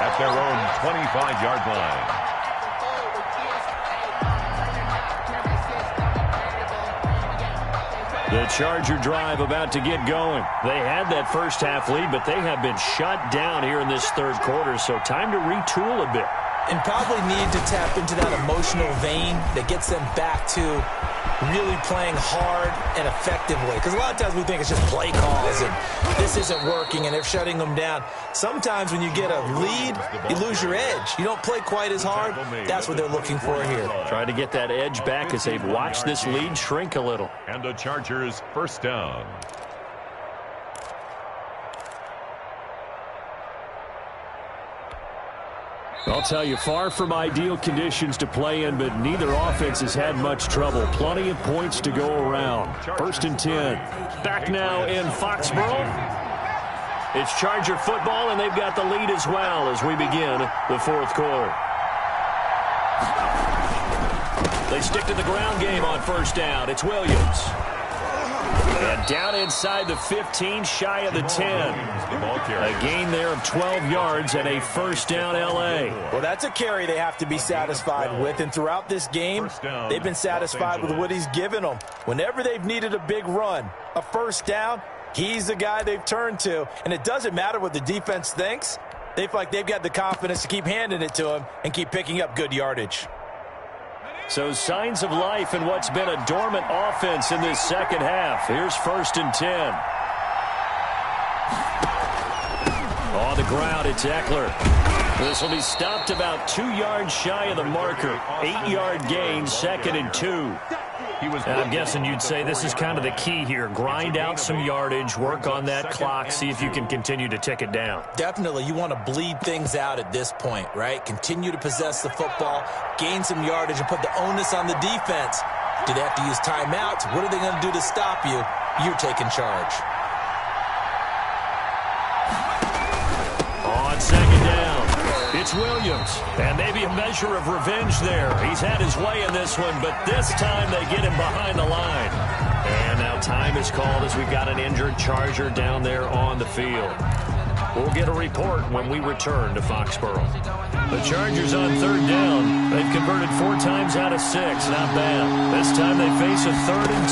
at their own 25-yard line.
The Charger drive about to get going. They had that first half lead, but they have been shut down here in this third quarter, so time to retool a bit.
And probably need to tap into that emotional vein that gets them back to really playing hard and effectively. Because a lot of times we think it's just play calls and this isn't working and they're shutting them down. Sometimes when you get a lead, you lose your edge. You don't play quite as hard. That's what they're looking for here.
Try to get that edge back as they've watched this lead shrink a little.
And the Chargers 1st down.
I'll tell you, far from ideal conditions to play in, but neither offense has had much trouble. Plenty of points to go around. 1st and 10. Back now in Foxborough. It's Charger football, and they've got the lead as well as we begin the 4th quarter. They stick to the ground game on 1st down. It's Williams. And down inside the 15, shy of the 10. A gain there of 12 yards and a 1st down L.A.
Well, that's a carry they have to be satisfied with. And throughout this game, they've been satisfied with what he's given them. Whenever they've needed a big run, a 1st down, he's the guy they've turned to. And it doesn't matter what the defense thinks. They feel like they've got the confidence to keep handing it to him and keep picking up good yardage.
So signs of life in what's been a dormant offense in this second half. Here's 1st and 10. On the ground, it's Eckler. This will be stopped about 2 yards shy of the marker. 8-yard gain, 2nd and 2. And I'm guessing you'd say this is kind of the key here. Grind out some yardage, work on that clock, see if you can continue to tick it down.
Definitely. You want to bleed things out at this point, right? Continue to possess the football, gain some yardage, and put the onus on the defense. Do they have to use timeouts? What are they going to do to stop you? You're taking charge.
On 2nd down, it's Williams. And maybe a measure of revenge there. He's had his way in this one, but this time they get him behind the line. And now time is called as we've got an injured Charger down there on the field. We'll get a report when we return to Foxborough. The Chargers on 3rd down. They've converted 4 times out of 6. Not bad. This time they face a 3rd and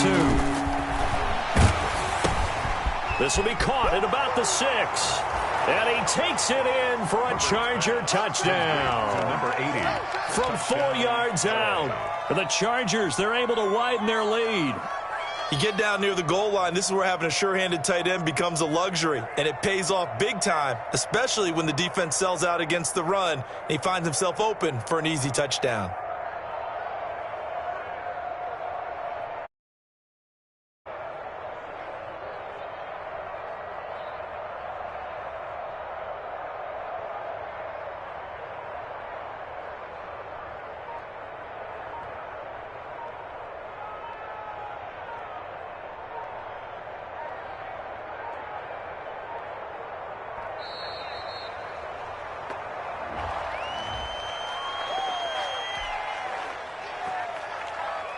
2. This will be caught at about the 6. And he takes it in for a Charger touchdown.
Number 80.
From 4 yards out. The Chargers, they're able to widen their lead.
You get down near the goal line, this is where having a sure-handed tight end becomes a luxury. And it pays off big time, especially when the defense sells out against the run. And he finds himself open for an easy touchdown.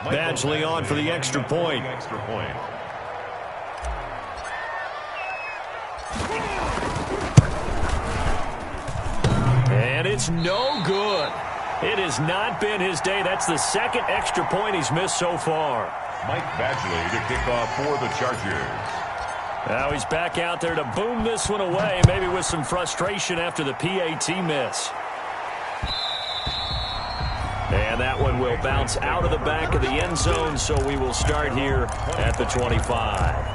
Badgley on for the extra point. And it's no good. It has not been his day. That's the 2nd extra point he's missed so far.
Mike Badgley to kick off for the Chargers.
Now he's back out there to boom this one away, maybe with some frustration after the PAT miss. And that one will bounce out of the back of the end zone, so we will start here at the 25.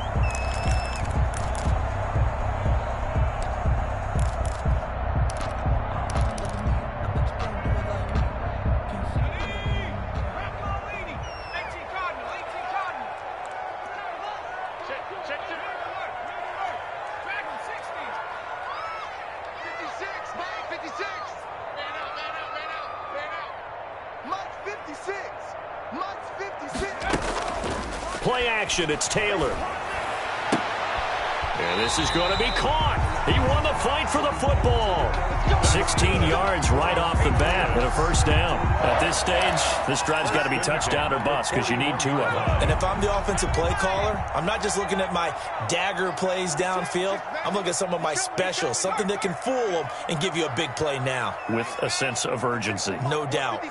play action. It's Taylor. And this is going to be caught. He won the fight for the football. 16 yards right off the bat and a first down. At this stage, this drive's got to be touchdown or bust because you need 2 of them.
And if I'm the offensive play caller, I'm not just looking at my dagger plays downfield. I'm looking at some of my specials, something that can fool them and give you a big play now.
With a sense of urgency.
No doubt.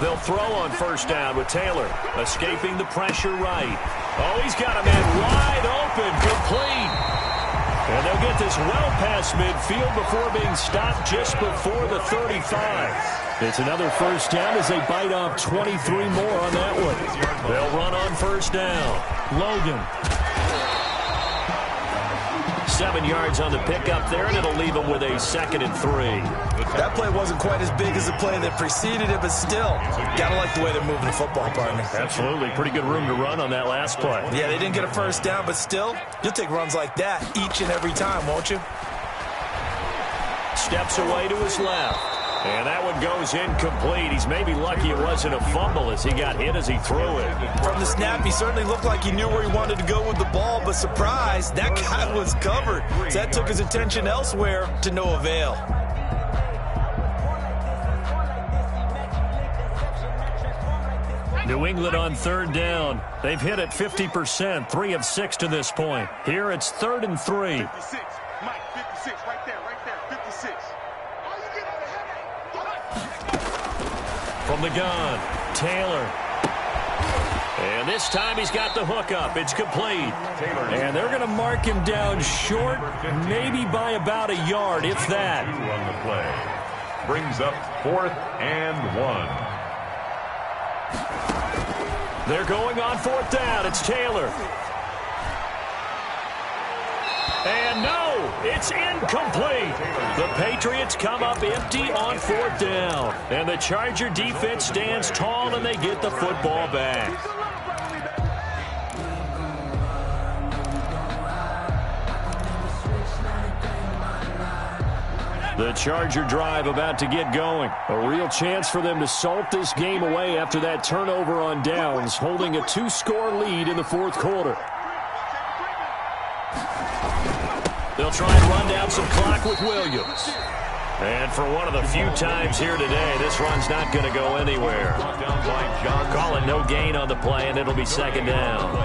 They'll throw on first down with Taylor, escaping the pressure right. Oh, he's got a man wide open, complete. And they'll get this well past midfield before being stopped just before the 35. It's another first down as they bite off 23 more on that one. They'll run on first down. Logan. 7 yards on the pickup there, and it'll leave them with a 2nd and 3.
That play wasn't quite as big as the play that preceded it, but still, gotta like the way they're moving the football, partner.
Absolutely. Pretty good room to run on that last play.
Yeah, they didn't get a first down, but still, you'll take runs like that each and every time, won't you?
Steps away to his left. And that one goes incomplete. He's maybe lucky it wasn't a fumble as he got hit as he threw it.
From the snap, he certainly looked like he knew where he wanted to go with the ball, but surprise, that guy was covered. So that took his attention elsewhere to no avail.
New England on third down. They've hit it 50%, 3 of 6 to this point. Here it's 3rd and 3.
56, Mike, 56, right there, 56.
From the gun, Taylor. And this time he's got the hook up. It's complete. And they're going to mark him down short, maybe by about a yard, if that.
On the play. Brings up 4th and 1.
They're going on 4th down. It's Taylor. And no, it's incomplete. The Patriots come up empty on 4th down. And the Charger defense stands tall and they get the football back. The Charger drive about to get going. A real chance for them to salt this game away after that turnover on downs, holding a 2-score lead in the 4th quarter. They'll try and run down some clock with Williams. And for one of the few times here today, this run's not going to go anywhere. Calling no gain on the play, and it'll be 2nd down.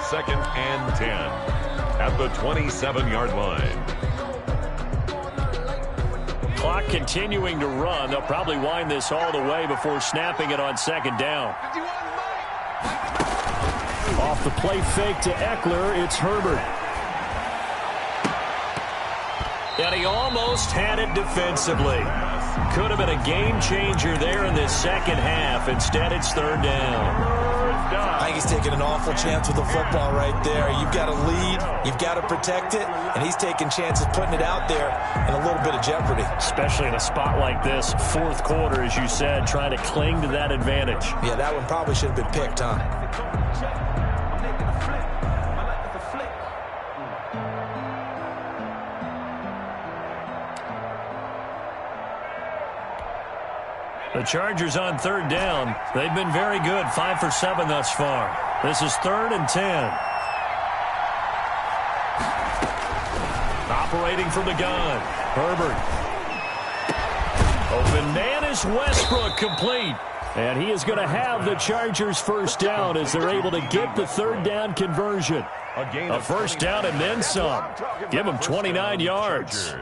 2nd and 10 at the 27-yard line.
Clock continuing to run. They'll probably wind this all the way before snapping it on 2nd down. Off the play fake to Eckler, it's Herbert. And he almost had it defensively. Could have been a game changer there in this second half. Instead, it's 3rd down.
I think he's taking an awful chance with the football right there. You've got to lead, you've got to protect it, and he's taking chances putting it out there in a little bit of jeopardy.
Especially in a spot like this, 4th quarter, as you said, trying to cling to that advantage.
Yeah, that one probably should have been picked, huh?
The Chargers on 3rd down. They've been very good, 5 for 7 thus far. This is 3rd and 10. Operating from the gun, Herbert. Open man is Westbrook, complete. And he is going to have the Chargers first down as they're able to get the 3rd down conversion. A first down and then some. Give them 29 yards.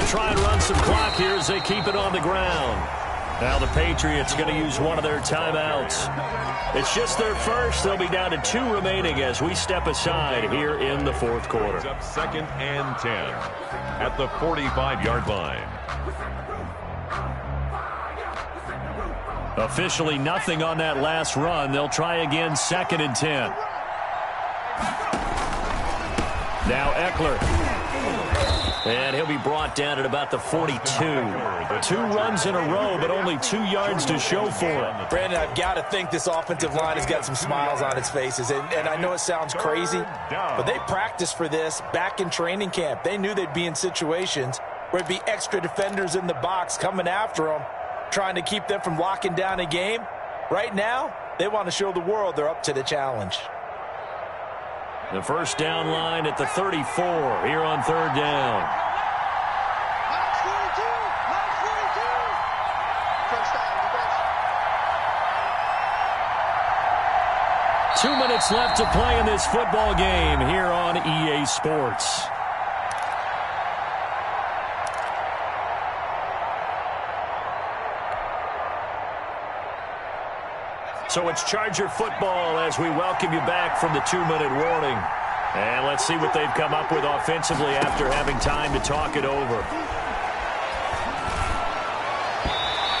Try and run some clock here as they keep it on the ground. Now the Patriots going to use one of their timeouts. It's just their first. They'll be down to 2 remaining as we step aside here in the 4th quarter.
It's up 2nd and 10 at the 45-yard line.
Officially nothing on that last run. They'll try again, 2nd and 10. Now Eckler. And he'll be brought down at about the 42. 2 runs in a row, but only 2 yards to show for it.
Brandon, I've got to think this offensive line has got some smiles on its faces. And I know it sounds crazy, but they practiced for this back in training camp. They knew they'd be in situations where there'd be extra defenders in the box coming after them, trying to keep them from locking down a game. Right now, they want to show the world they're up to the challenge.
The first down line at the 34 here on 3rd down.
Minus 42. Minus 42. First down, defense.
2 minutes left to play in this football game here on EA Sports. So it's Charger football as we welcome you back from the 2-minute warning. And let's see what they've come up with offensively after having time to talk it over.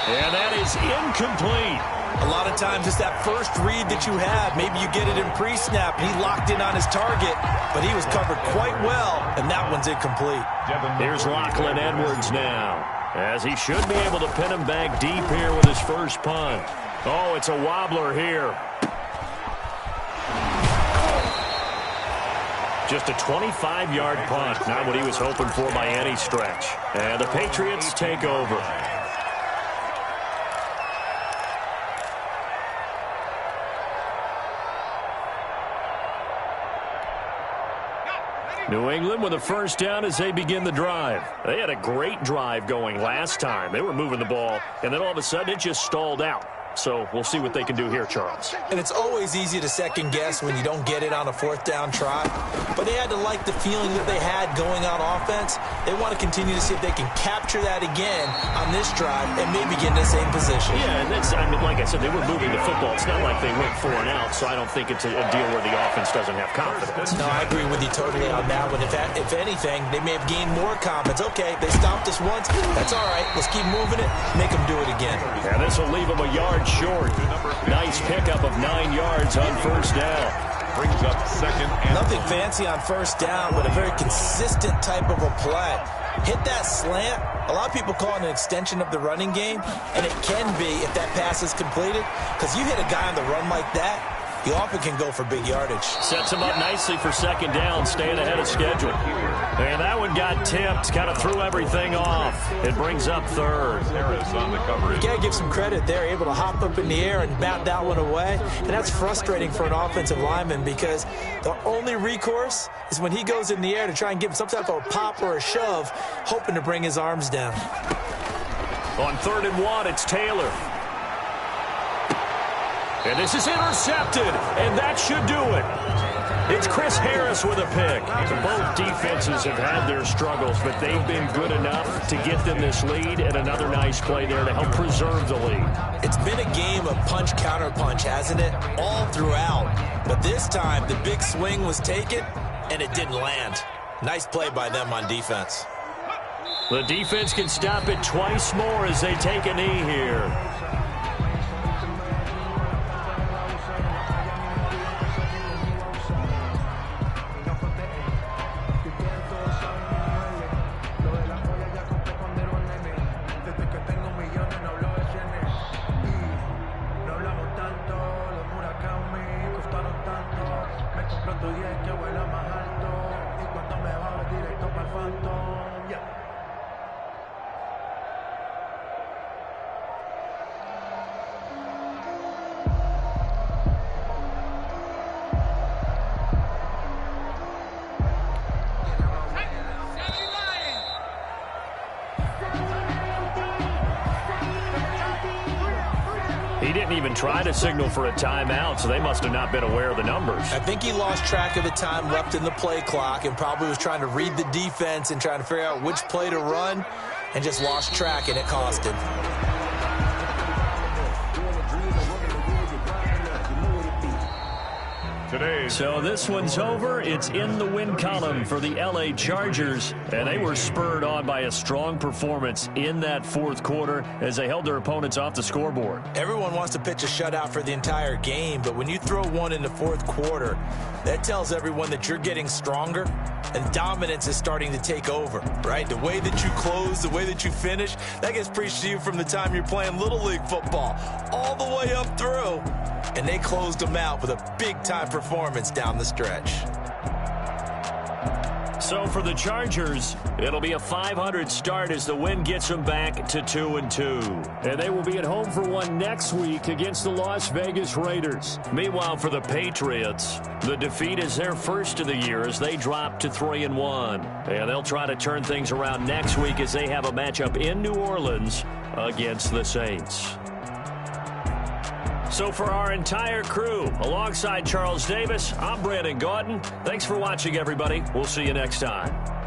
And that is incomplete.
A lot of times it's that first read that you have. Maybe you get it in pre-snap, and he locked in on his target, but he was covered quite well, and that one's incomplete.
Here's Lachlan Edwards now, as he should be able to pin him back deep here with his first punt. Oh, it's a wobbler here. Just a 25-yard punt, not what he was hoping for by any stretch. And the Patriots take over. New England with a first down as they begin the drive. They had a great drive going last time. They were moving the ball, and then all of a sudden it just stalled out. So we'll see what they can do here, Charles.
And it's always easy to second guess when you don't get it on a 4th down try. But they had to like the feeling that they had going on offense. They want to continue to see if they can capture that again on this drive and maybe get in the same position.
Yeah, and that's, I mean, like I said, they were moving the football. It's not like they went 4 and out, so I don't think it's a deal where the offense doesn't have confidence.
No, I agree with you totally on that one. If anything, they may have gained more confidence. Okay, they stopped us once. That's all right. Let's keep moving it. Make them do it again.
And this will leave them a yard short. Nice pickup of 9 yards on first down.
Brings up 2nd and
nothing fancy on first down, but a very consistent type of a play. Hit that slant. A lot of people call it an extension of the running game, and it can be if that pass is completed, because you hit a guy on the run like that, you often can go for big yardage.
Sets him up nicely for 2nd down, staying ahead of schedule. And that one got tipped, kind of threw everything off. It brings up 3rd.
Harris on the coverage.
You got to give some credit there, able to hop up in the air and bat that one away. And that's frustrating for an offensive lineman because the only recourse is when he goes in the air to try and give him some type of a pop or a shove, hoping to bring his arms down.
On 3rd and 1, it's Taylor. And this is intercepted, and that should do it. It's Chris Harris with a pick. Both defenses have had their struggles, but they've been good enough to get them this lead, and another nice play there to help preserve the lead.
It's been a game of punch-counter-punch, hasn't it? All throughout. But this time, the big swing was taken, and it didn't land. Nice play by them on defense.
The defense can stop it twice more as they take a knee here. He didn't even try to signal for a timeout, so they must have not been aware of the numbers.
I think he lost track of the time left in the play clock and probably was trying to read the defense and trying to figure out which play to run and just lost track, and it cost him.
To today.
So this one's over. It's in the win column for the L.A. Chargers, and they were spurred on by a strong performance in that fourth quarter as they held their opponents off the scoreboard.
Everyone wants to pitch a shutout for the entire game, but when you throw one in the fourth quarter, that tells everyone that you're getting stronger and dominance is starting to take over, right? The way that you close, the way that you finish, that gets preached to you from the time you're playing Little League football all the way up through. And they closed them out with a big-time performance down the stretch.
So for the Chargers, it'll be a 500 start as the win gets them back to 2-2. And they will be at home for one next week against the Las Vegas Raiders. Meanwhile, for the Patriots, the defeat is their first of the year as they drop to 3-1. And they'll try to turn things around next week as they have a matchup in New Orleans against the Saints. So for our entire crew, alongside Charles Davis, I'm Brandon Gaudin. Thanks for watching, everybody. We'll see you next time.